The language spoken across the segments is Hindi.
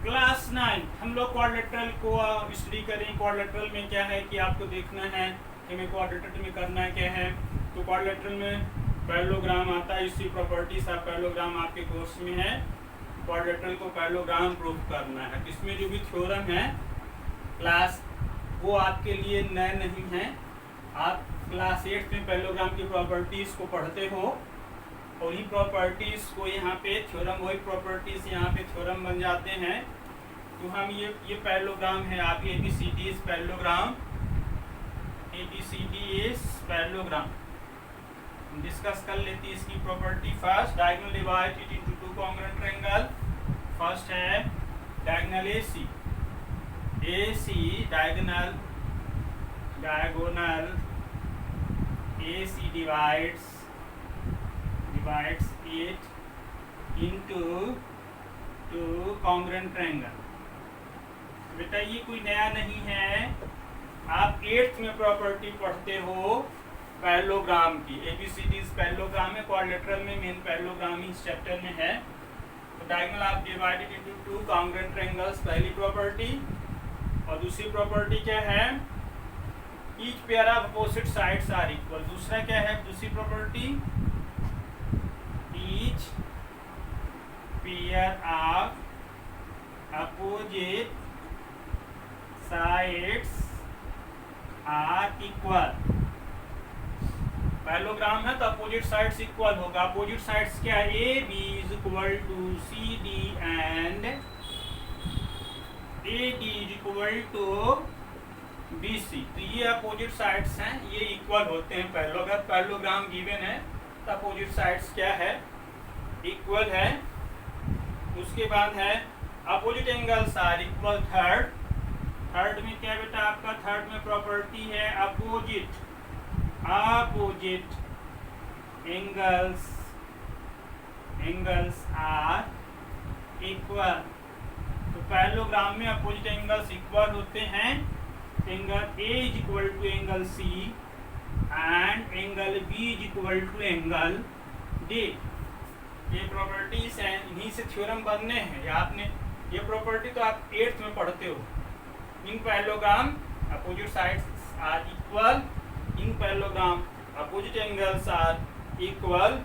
क्लास 9 हम लोग क्वाड्रेट्रल को स्टडी करें। क्वाड्रेट्रल में क्या है कि आपको देखना है कि हमें क्वाड्रेट्रल में करना है क्या है। तो क्वाड्रेट्रल में पैरेललोग्राम आता है, इसकी प्रॉपर्टीज आप पैरेललोग्राम आपके कोर्स में है। क्वाड्रेट्रल को पैरेललोग्राम प्रूफ करना है। इसमें जो भी थ्योरम है क्लास वो आपके लिए नए नहीं है। आप क्लास 8 में पैरेललोग्राम की प्रॉपर्टीज को पढ़ते हो और ये प्रॉपर्टीज को यहाँ पे थ्योरम, वही प्रॉपर्टीज यहाँ पे थ्योरम बन जाते हैं। तो हम ये पैरेललोग्राम है आपके ABCD is parallelogram, ABCD is parallelogram. Discuss कर लेते हैं इसकी property. First, diagonal divide it into two congruent triangle. First है diagonal AC diagonal AC divides it into two congruent triangle। बेटा ये कोई नया नहीं है, आप 8th में प्रॉपर्टी पढ़ते हो पैरेललोग्राम की। ABCD पैरेललोग्राम है, क्वाड्रिलेटरल में मेन पैरेललोग्राम इस चैप्टर में है। तो डायगोनल आप divided into two congruent triangles, पहली प्रॉपर्टी। और दूसरी प्रॉपर्टी क्या है, each pair of opposite sides are equal. दूसरा क्या है, दूसरी property, each pair of opposite sides are equal. Parallelogram है तो अपोजिट साइड्स इक्वल होगा। अपोजिट साइड्स क्या है, AB is equal to CD and AD is equal to BC। तो ये अपोजिट साइड्स हैं, ये इक्वल होते हैं। पैरेललोग्राम गिवन है तो अपोजिट साइड्स क्या है, इक्वल है। उसके बाद है opposite angles are equal. Third में क्या बेटा आपका, थर्ड में प्रॉपर्टी है अपोजिट एंगल्स आर इक्वल। तो पैरेललोग्राम में अपोजिट एंगल्स इक्वल होते हैं। Angle A is equal to angle C and angle B is equal to angle D। ये प्रॉपर्टीज हैं, इन्हीं से थ्योरम बनने हैं। या आपने ये प्रॉपर्टी तो आप 8th में पढ़ते हो। In parallelogram opposite sides are equal, in parallelogram opposite angles are equal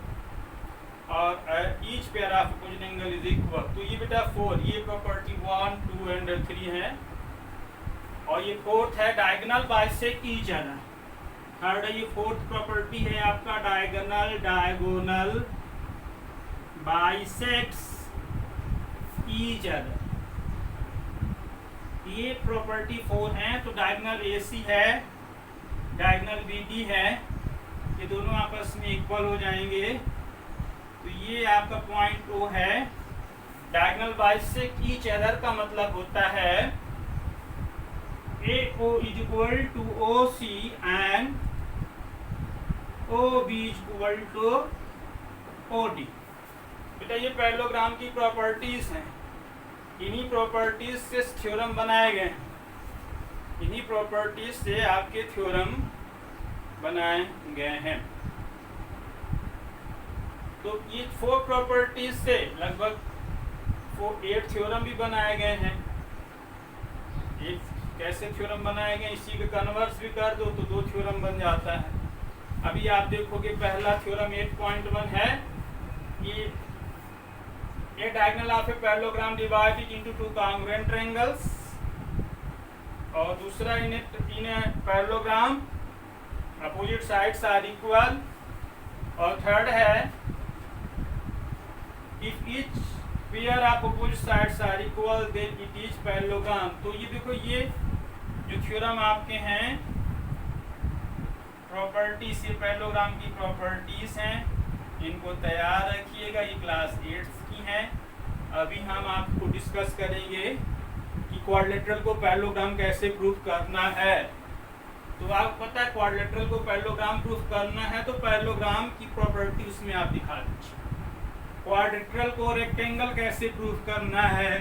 और each pair of opposite angle is equal. तो ये बेटा 4, ये प्रॉपर्टी 1, 2 एंड 3 है। और ये फोर्थ है diagonal bisect each other. Third है, ये फोर्थ प्रॉपर्टी है आपका डायगोनल बाइसेक्ट्स ईच अदर। ये प्रॉपर्टी 4 है। तो डायगोनल AC है, डायगोनल BD है, ये दोनों आपस में इक्वल हो जाएंगे। तो ये आपका पॉइंट O है। डायगोनल बाइसेक्ट ईच अदर का मतलब होता है AO is equal to OC and OB is equal to OD। बेटा ये पैरेललोग्राम की प्रॉपर्टीज हैं, इन्हीं प्रॉपर्टीज से थ्योरम बनाए गए हैं। इन्हीं प्रॉपर्टीज से आपके थ्योरम बनाए गए हैं। तो ये 4 प्रॉपर्टीज से लगभग 8 थ्योरम भी बनाए गए हैं। कैसे थ्योरम बनाए गए, इसी के कन्वर्स भी कर दो तो 2 थ्योरम बन जाता है। अभी आप देखोगे पहला थ्योरम 8.1 है, ये diagonal of a parallelogram divided into two congruent triangles. और दूसरा in parallelogram opposite sides are equal. और थर्ड है if each pair of opposite sides are equal then it is parallelogram. तो ये देखो, ये जो थ्योरम आपके हैं प्रॉपर्टीज, ये पैरेललोग्राम की प्रॉपर्टीज हैं, इनको तैयार रखिएगा। ये क्लास 8 की हैं। अभी हम आपको डिस्कस करेंगे कि क्वाड्रिलेटरल को पैरेललोग्राम कैसे प्रूफ करना है। तो आपको पता है क्वाड्रिलेटरल को पैरेललोग्राम प्रूफ करना है तो पैरेललोग्राम की प्रॉपर्टी उसमें आप दिखा दीजिए। क्वाड्रिलेटरल को रेक्टेंगल कैसे प्रूफ करना है,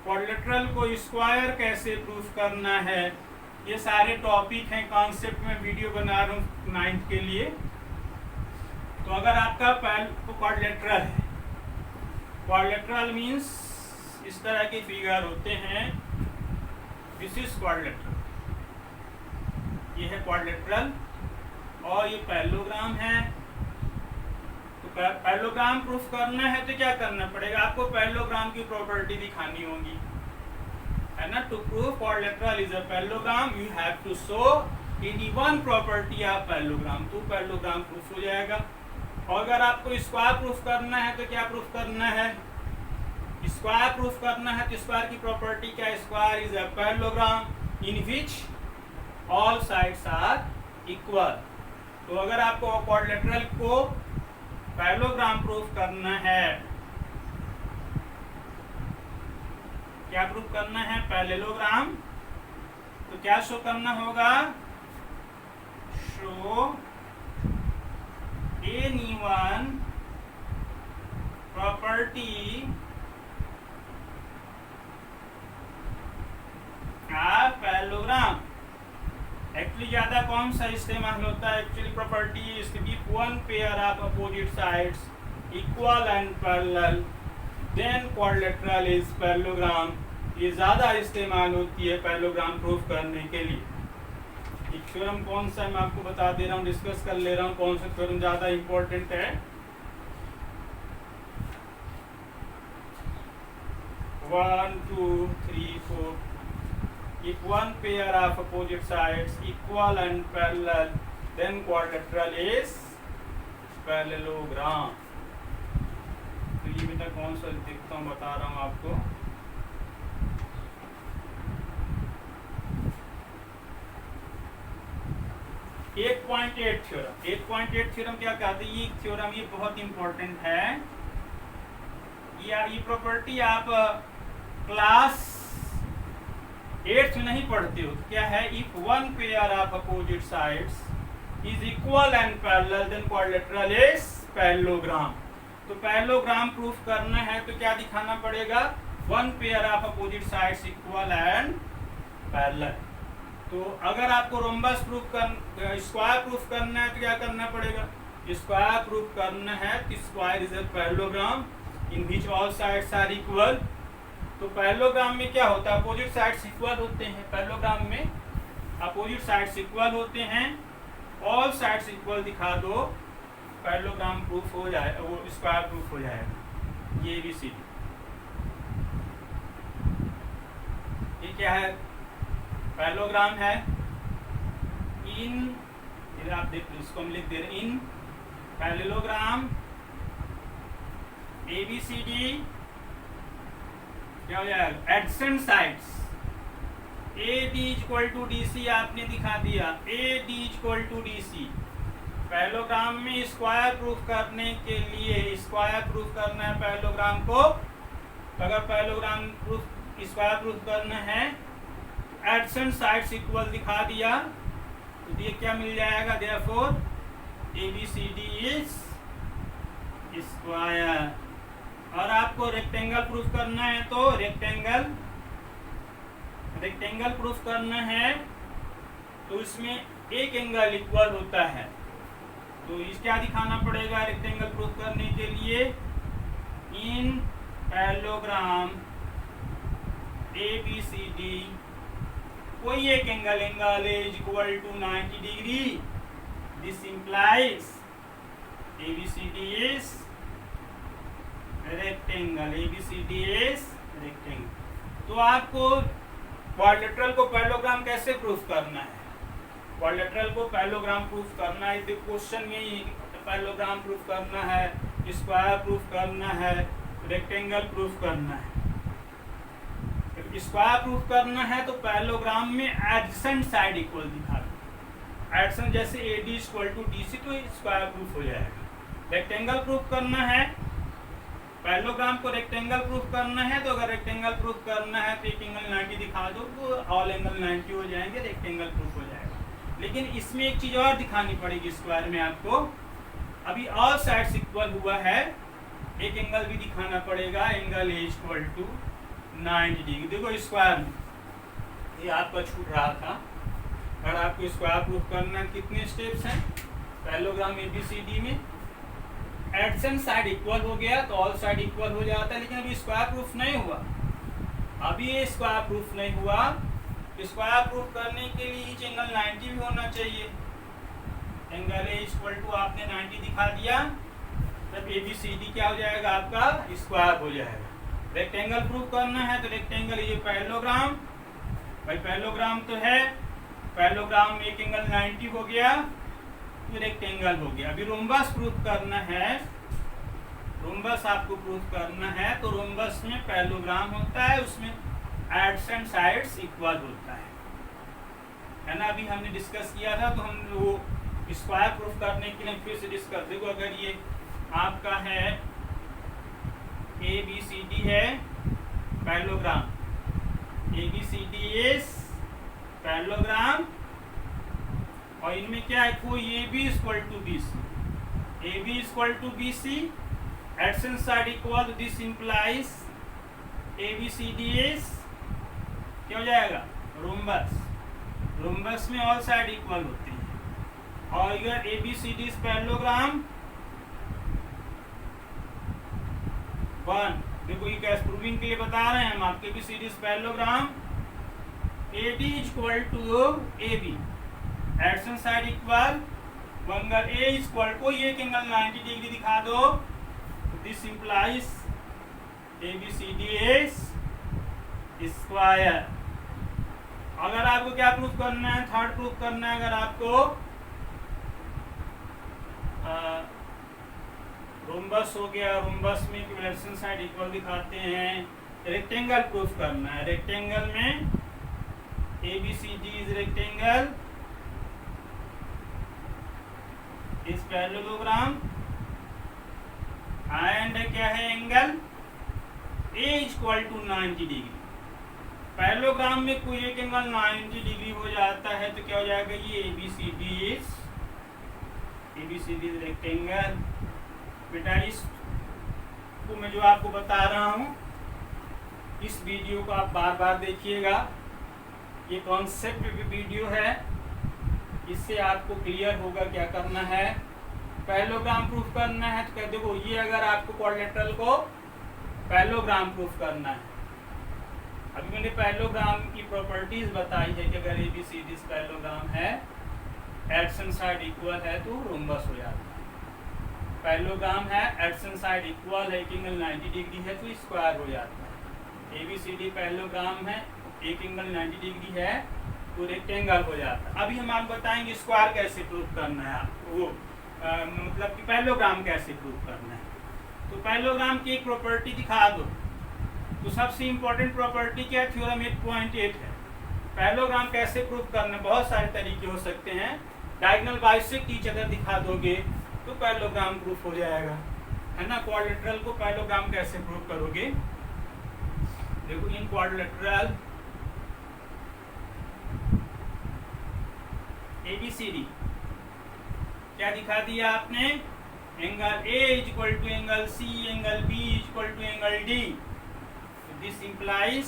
क्वाड्रिलेटरल को स्क्वायर कैसे प्रूफ करना है, ये सारे टॉपिक हैं। कॉन्सेप्ट में वीडियो बना रहा हूँ 9th के लिए। तो अगर आपका क्वाड्रिलेटरल है, क्वाड्रिलेटरल मीन्स इस तरह के फिगर होते हैं। दिस इज क्वाड्रिलेटरल, ये है क्वाड्रिलेटरल और ये पैरेललोग्राम है। तो पैरेललोग्राम प्रूफ करना है तो क्या करना पड़ेगा, आपको पैरेललोग्राम की प्रॉपर्टी दिखानी होगी, है ना। To prove quadrilateral is a parallelogram you have to show any one property of parallelogram, तो पैरेललोग्राम प्रूफ हो जाएगा। और अगर आपको स्क्वायर प्रूफ करना है तो क्या प्रूफ करना है, स्क्वायर प्रूफ करना है तो स्क्वायर की प्रॉपर्टी क्या है, square is a parallelogram in which all sides are equal. तो अगर आपको क्वाड्रिलेटरल को पैरेललोग्राम प्रूफ करना है, क्या प्रूफ करना है, पैरेललोग्राम, तो क्या शो करना होगा, show any one property of parallelogram. Actually ज्यादा कौन सा इस्तेमाल होता है, actually property is to keep one pair of opposite sides equal and parallel then quadrilateral is parallelogram. ये ज्यादा इस्तेमाल होती है पैरेललोग्राम प्रूफ करने के लिए। एक थ्योरम कौन सा है मैं आपको बता दे रहा हूँ, डिस्कस कर ले रहा हूँ कौन सा थ्योरम ज्यादा इंपॉर्टेंट है। 1 2 3 4 if one pair of opposite sides equal and parallel then quadrilateral is parallelogram। तो ये बेटा कौन सा देखता हूँ बता रहा हूँ आपको। एक 1.8 थ्योरम, 1.8 थ्योरम क्या कहते हैं, ये थ्योरम ये बहुत इंपॉर्टेंट है। ये प्रॉपर्टी आप क्लास 8th में नहीं पढ़ते हो, तो क्या है, if one pair of opposite sides is equal and parallel then quadrilateral is parallelogram. तो पैरेललोग्राम प्रूफ करना है तो क्या दिखाना पड़ेगा, one pair of opposite sides equal and parallel. तो अगर आपको रोम्बस प्रूफ कर स्क्वायर प्रूफ करना है तो क्या करना पड़ेगा, स्क्वायर प्रूफ करना है तो square is a parallelogram in which all sides are equal. तो पैरेललोग्राम में क्या होता है, अपोजिट साइड्स इक्वल होते हैं, पैरेललोग्राम में अपोजिट साइड्स इक्वल होते हैं, ऑल साइड्स इक्वल दिखा दो, पैरेललोग्राम प्रूफ हो जाए, वो स्क्वायर प्रूफ हो जाएगा। ये भी सी ये क्या है, पैरेललोग्राम है इन, आप देख लो इसको हम लिख दे रहे, इन पैरेललोग्राम ABCD क्या हो जाएगा, adjacent sides AD equal to DC आपने दिखा दिया, AD equal to DC। Parallelogram में स्क्वायर प्रूफ करने के लिए स्क्वायर प्रूफ करना है पैरेललोग्राम को, तो अगर पैरेललोग्राम प्रूफ स्क्वायर प्रूफ करना है एडजेसेंट साइड्स इक्वल दिखा दिया तो ये क्या मिल जाएगा, देयरफॉर ABCD इज स्क्वायर। और आपको रेक्टेंगल प्रूफ करना है तो रेक्टेंगल प्रूफ करना है तो इसमें एक एंगल इक्वल होता है, तो इस क्या दिखाना पड़ेगा रेक्टेंगल प्रूफ करने के लिए, इन पैरेललोग्राम ABCD कोई एक angle is equal to 90 degree, this implies ABCD is rectangle, ABCD is rectangle. तो आपको क्वाड्रिलेटरल को पैरेललोग्राम कैसे प्रूफ करना है, क्वाड्रिलेटरल को पैरेललोग्राम प्रूफ करना है, क्वेश्चन में ही पैरेललोग्राम प्रूफ करना है, स्क्वायर प्रूफ करना है, रेक्टेंगल प्रूफ करना है। स्क्वायर प्रूफ करना है तो पैरेललोग्राम में एडजेसेंट साइड इक्वल दिखा दो, एडजेसेंट जैसे AD इक्वल टू DC तो स्क्वायर प्रूफ हो जाएगा। रेक्टेंगल प्रूफ करना है, पैरेललोग्राम को रेक्टेंगल प्रूफ करना है, तो अगर रेक्टेंगल प्रूफ करना है तो एक एंगल 90 दिखा दो तो ऑल एंगल 90 हो जाएंगे, रेक्टेंगल प्रूफ हो जाएगा। लेकिन इसमें एक चीज और दिखानी पड़ेगी स्क्वायर में आपको, अभी ऑल साइड्स इक्वल हुआ है, एक एंगल भी दिखाना पड़ेगा, angle is equal to 90 degree. देखो स्क्वायर में ये आपका छूट रहा था, अगर आपको स्क्वायर प्रूफ करना है कितने स्टेप्स हैं, पैरेललोग्राम ABCD में एडजेसेंट साइड इक्वल हो गया तो ऑल साइड इक्वल हो जाता है, लेकिन अभी स्क्वायर प्रूफ नहीं हुआ, अभी ये स्क्वायर प्रूफ नहीं हुआ। स्क्वायर प्रूफ करने के लिए ईच एंगल 90 भी होना चाहिए। एंगल ए इक्वल टू आपने 90 दिखा दिया, तब ABCD क्या हो जाएगा आपका स्क्वायर हो जाएगा। रेक्टेंगल प्रूफ करना है तो रेक्टेंगल ये पैरेललोग्राम, भाई पैरेललोग्राम तो है, पैरेललोग्राम में एक एंगल 90 हो गया तो रेक्टेंगल हो गया। अभी रोम्बस प्रूफ करना है, रोम्बस आपको प्रूफ करना है तो रोम्बस में पैरेललोग्राम होता है, उसमें एडजेसेंट साइड्स इक्वल होता है ना। अभी हमने डिस्कस किया था, तो हम वो स्क्वायर प्रूफ करने के लिए फिर से डिस्कस। देखो अगर ये आपका है ABCD है पैरेललोग्राम, ABCD इज पैरेललोग्राम, और इनमें क्या है कोई AB equal to BC, AB equal to BC, adjacent side equal, this implies ABCD is क्या हो जाएगा रोम्बस। रोम्बस में ऑल साइड इक्वल होते हैं। और अगर ABCD इज पैरेललोग्राम 1, देखो ये क्या प्रूविंग के लिए बता रहे हैं हम आपके ABCD is parallelogram, AD equal to AB, adjacent side equal, angle A equal कोई एक एंगल 90 डिग्री दिखा दो, this implies ABCD is square. अगर आपको क्या प्रूफ करना है, थर्ड प्रूफ करना है, अगर आपको रोम्बस हो गया, रोम्बस में एडजेसेंट साइड इक्वल दिखाते हैं, रेक्टेंगल प्रूफ करना है। रेक्टेंगल में ABCD इज रेक्टेंगल इस पैरेललोग्राम एंड क्या है angle A equal to 90 degree. Parallelogram में कोई एक एंगल 90 डिग्री हो जाता है तो क्या हो जाएगा, ये ABCD इज रेक्टेंगल। बेटा इस को मैं जो आपको बता रहा हूँ, इस वीडियो को आप बार बार देखिएगा, ये कॉन्सेप्ट वीडियो है, इससे आपको क्लियर होगा क्या करना है। पैरेललोग्राम प्रूफ करना है तो देखो ये अगर आपको क्वाड्रिलेटरल को पैरेललोग्राम प्रूफ करना है, अभी मैंने पैरेललोग्राम की प्रॉपर्टीज बताई है कि अगर ABCD पैरेललोग्राम है, एडजेसेंट साइड इक्वल है तो रोम्बस हो जाता है। पैरेललोग्राम है, एडजेसेंट साइड इक्वल है, एक एंगल 90 डिग्री है तो स्क्वायर हो जाता है। ABCD पैरेललोग्राम है, एक एंगल 90 डिग्री है तो रेक्टेंगल हो जाता है। अभी हम आपको बताएंगे स्क्वायर कैसे प्रूफ करना है, वो मतलब कि पैरेललोग्राम कैसे प्रूफ करना है। तो पैरेललोग्राम की एक प्रॉपर्टी दिखा दो, तो सबसे इंपॉर्टेंट प्रॉपर्टी क्या है, थ्योरम 8.8 है। पैरेललोग्राम कैसे प्रूफ करना, बहुत सारे तरीके हो सकते हैं। डायगोनल बाइसेक्ट ईच अदर दिखा दोगे तो पैरेललोग्राम प्रूफ हो जाएगा, है ना। क्वाड्रिलेटरल को पैरेललोग्राम कैसे प्रूफ करोगे, देखो इन क्वाड्रिलेटरल ABCD क्या दिखा दिया आपने, angle A equal to angle C, angle B equal to angle D, this implies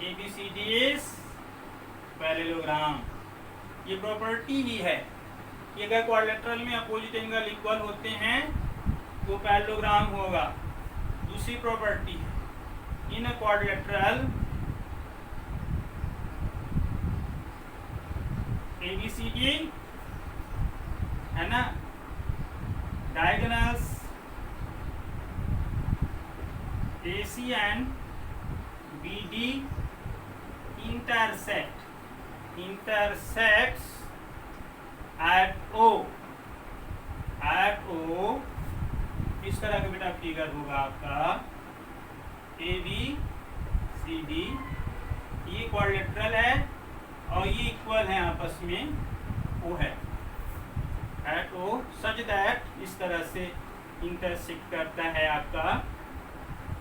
ABCD is parallelogram. ये प्रॉपर्टी ही है कि अगर क्वाड्रिलेटरल में अपोजिट एंगल इक्वल होते हैं तो पैरेललोग्राम होगा। दूसरी प्रॉपर्टी है, इन अ क्वाड्रिलेटरल ABCD है ना, diagonals AC and BD intersects at O इस तरह का बेटा फिगर होगा आपका ABCD, ये क्वाड्रिलेटरल है और ये इक्वल है आपस में, O है एट O सच दैट इस तरह से इंटरसेक्ट करता है आपका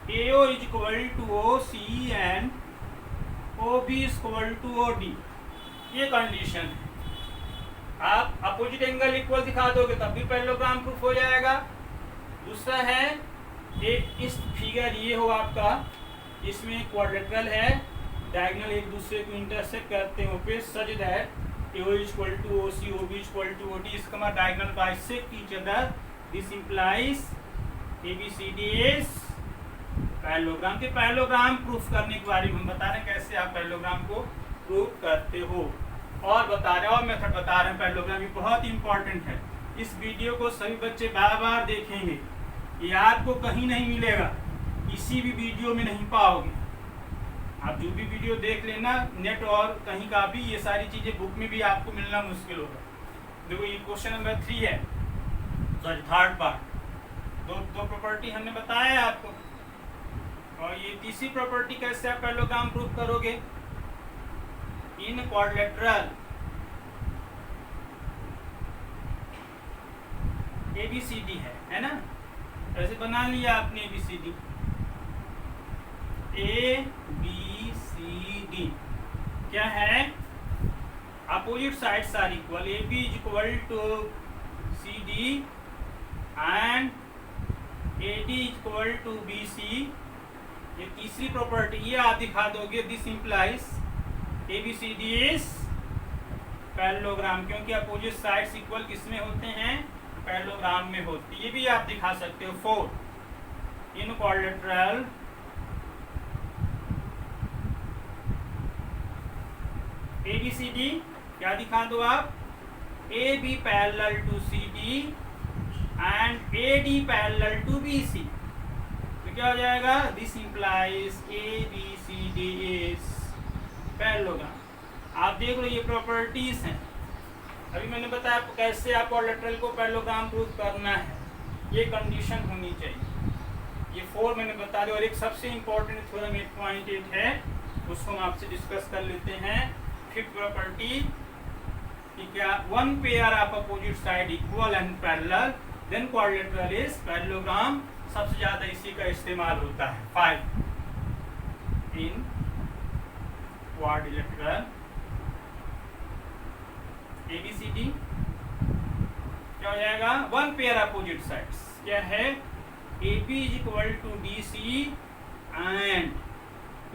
AO is equal to OC and OB is equal to OD। ये कंडीशन है, आप अपोजिट एंगल इक्वल दिखा दोगे तब भी पैरेललोग्राम प्रूफ हो जाएगा। दूसरा है एक इस फिगर ये हो आपका, इसमें क्वाड्रिलेटरल है, डायगोनल एक दूसरे को इंटरसेक्ट करते हो फिर such that AO equal to OC, OB equal to OD, इसका diagonal bisect each other, this implies ABCD is parallelogram के पैरेललोग्राम प्रूफ करने के बारे में हम बता रहे हैं, कैसे आप पैरेललोग्राम को प्रूफ करते हो, और बता रहे हैं और मेथड बता रहे हैं पैरेललोग्राम। ये बहुत इंपॉर्टेंट है, इस वीडियो को सभी बच्चे बार बार देखेंगे, ये आपको कहीं नहीं मिलेगा, किसी भी वीडियो में नहीं पाओगे। आप जो भी वीडियो देख लेना नेट और कहीं का भी, ये सारी चीजें बुक में भी आपको मिलना मुश्किल होगा। देखो ये क्वेश्चन नंबर 3 है, सॉरी थर्ड पार्ट, दो प्रॉपर्टी हमने बताया है आपको, और ये तीसरी प्रॉपर्टी कैसे आप पैरेललोग्राम प्रूफ करोगे, इन क्वाड्रिलेटरल ABCD है ना, ऐसे बना लिया आपने ABCD, ABCD क्या है, opposite sides are equal, AB is equal to CD and AD is equal to BC। ये तीसरी प्रॉपर्टी, ये आप दिखा दोगे, this implies ABCD is parallelogram, क्योंकि अपोजिट साइड्स इक्वल किसमें होते हैं, पैरेललोग्राम में होती है। ये भी आप दिखा सकते हो। 4 इन क्वाड्रिलेटरल ABCD क्या दिखा दो आप, AB parallel to CD and AD parallel to BC, तो क्या हो जाएगा, this implies ABCD is parallelogram. आप देख लो ये प्रॉपर्टीज हैं, अभी मैंने बताया कैसे आप क्वाड्रिलेटरल को पैरेललोग्राम प्रूफ करना है, ये कंडीशन होनी चाहिए। ये 4 मैंने बता दिया, और एक सबसे इंपॉर्टेंट थ्योरम 8.8 है, उसको हम आपसे डिस्कस कर लेते हैं। फिफ्थ प्रॉपर्टी कि क्या, one pair of opposite side equal and parallel then quadrilateral is parallelogram. सबसे ज्यादा इसी का इस्तेमाल होता है। 5 इन क्वाड्रिलेटरल ABCD क्या हो जाएगा, वन पेयर अपोजिट साइड्स क्या है, AB is equal to DC and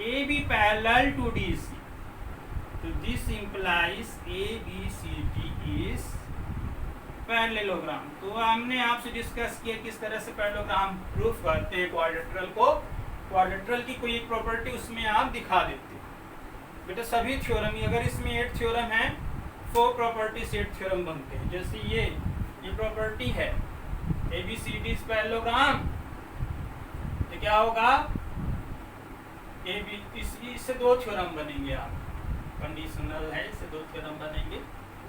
AB parallel to DC, तो this implies ABCD is parallelogram. तो हमने आपसे डिस्कस किया किस तरह से पैरेललोग्राम प्रूफ करते हैं क्वाड्रिलेटरल को। क्वाड्रिलेटरल की कोई एक प्रॉपर्टी उसमें आप दिखा देते हैं बेटा, सभी थ्योरम, अगर इसमें 8 थ्योरम है, 4 प्रॉपर्टी से 8 थ्योरम बनते हैं। जैसे ये प्रॉपर्टी है ABCD इज पैरेललोग्राम, तो क्या होगा, इससे 2 थ्योरम बनेंगे, आप कंडीशनल है, इससे 2 थ्योरम बनेंगे।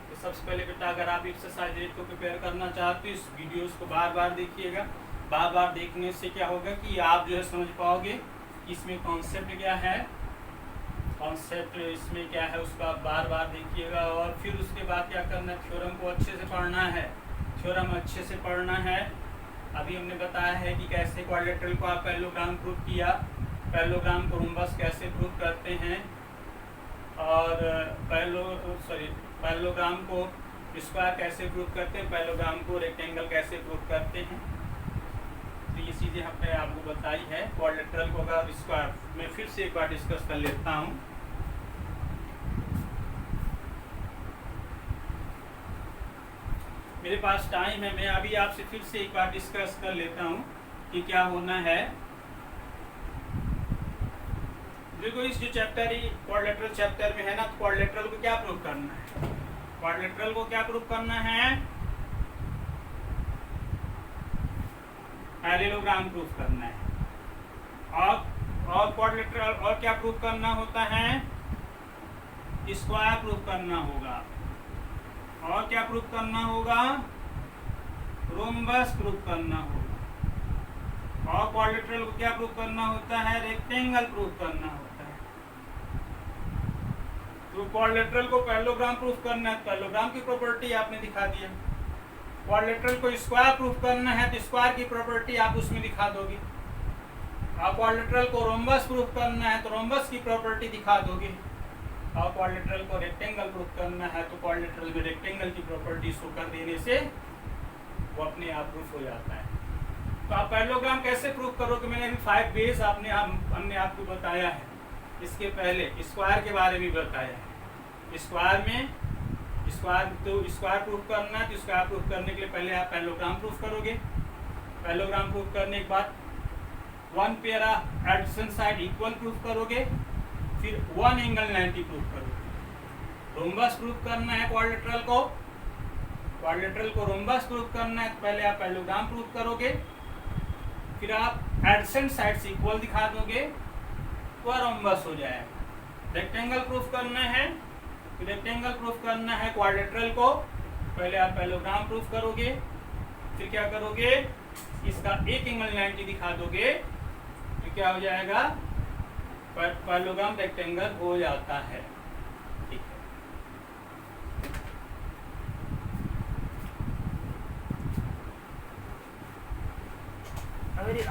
तो सबसे पहले बेटा अगर आप एक्सरसाइज 8 को प्रिपेयर करना चाहते हो, इस वीडियोस को बार बार देखिएगा। बार बार देखने से क्या होगा कि आप जो है समझ पाओगे कि इसमें कॉन्सेप्ट क्या है, कॉन्सेप्ट इसमें क्या है, उसको आप बार बार देखिएगा। और फिर उसके बाद क्या करना है, थ्योरम को अच्छे से पढ़ना है, थ्योरम अच्छे से पढ़ना है। अभी हमने बताया है कि कैसे क्वाड्रिलेटरल को आप पैरेललोग्राम प्रूफ किया, पैरेललोग्राम को रोम्बस कैसे प्रूफ करते हैं, और पैरेललोग्राम को स्क्वायर कैसे प्रूफ करते हैं, पैरेललोग्राम को रेक्टेंगल कैसे प्रूफ करते हैं। तो ये चीज़ें हमने आपको बताई है। क्वाड्रिलेटरल को अगर स्क्वायर में फिर से एक बार डिस्कस कर लेता हूँ। मेरे पास टाइम है, मैं अभी आपसे फिर से एक बार डिस्कस कर लेता हूँ कि क्या होना है। देखो इस जो चैप्टर क्वाड्रिलेटरल चैप्टर में है ना, तो क्वाड्रिलेटरल को क्या प्रूफ करना है, क्वाड्रिलेटरल को क्या प्रूफ करना है, पैरेललोग्राम प्रूफ करना है। और क्वाड्रिलेटरल और क्या प्रूफ करना होता है, स्क्वायर प्रूफ करना होगा। और क्या प्रूफ करना होगा, रोम्बस प्रूफ करना होगा। और क्वाड्रिलेटरल को क्या प्रूफ करना होता है, रेक्टेंगल प्रूफ करना होता है। तो क्वाड्रिलेटरल को पैरेललोग्राम प्रूफ करना है, पैरेललोग्राम की प्रॉपर्टी आपने दिखा दिया। क्वाड्रिलेटरल को स्क्वायर प्रूफ करना है, तो स्क्वायर की प्रॉपर्टी आप उसमें दिखा दोगे। और क्वाड्रिलेटरल को रोम्बस प्रूफ करना है, तो रोम्बस की प्रॉपर्टी दिखा दोगे। और क्वाड्रिलेटरल को रेक्टेंगल प्रूफ करना है, तो क्वाड्रिलेटरल में रेक्टेंगल की प्रॉपर्टी शो कर देने से वो अपने आप प्रूफ हो जाता है। तो आप पैरेललोग्राम कैसे प्रूफ करोगे, मैंने अभी 5 वेज हमने आपको बताया है। इसके पहले स्क्वायर के बारे में बताया है। स्क्वायर प्रूफ करना है, तो स्क्वायर प्रूफ करने के लिए पहले आप पैरेललोग्राम प्रूफ करोगे। पैरेललोग्राम प्रूफ करने के बाद one pair of adjacent side equal proof करोगे, फिर वन एंगल 90 प्रूफ करोगे। रोम्बस प्रूफ करना है क्वाड्रिलेटरल को रोम्बस प्रूफ करना है, पहले आप पैरेललोग्राम प्रूफ करोगे, फिर आप एडजेसेंट साइड्स इक्वल दिखा दोगे तो रोम्बस हो जाएगा। रेक्टेंगल प्रूफ करना है, रेक्टेंगल प्रूफ करना है क्वाड्रिलेटरल को, पहले आप पैरेललोग्राम प्रूफ करोगे, फिर क्या करोगे, इसका एक एंगल 90 दिखा दोगे तो क्या हो जाएगा, पैरेललोग्राम रेक्टेंगल हो जाता है। ठीक है, अरे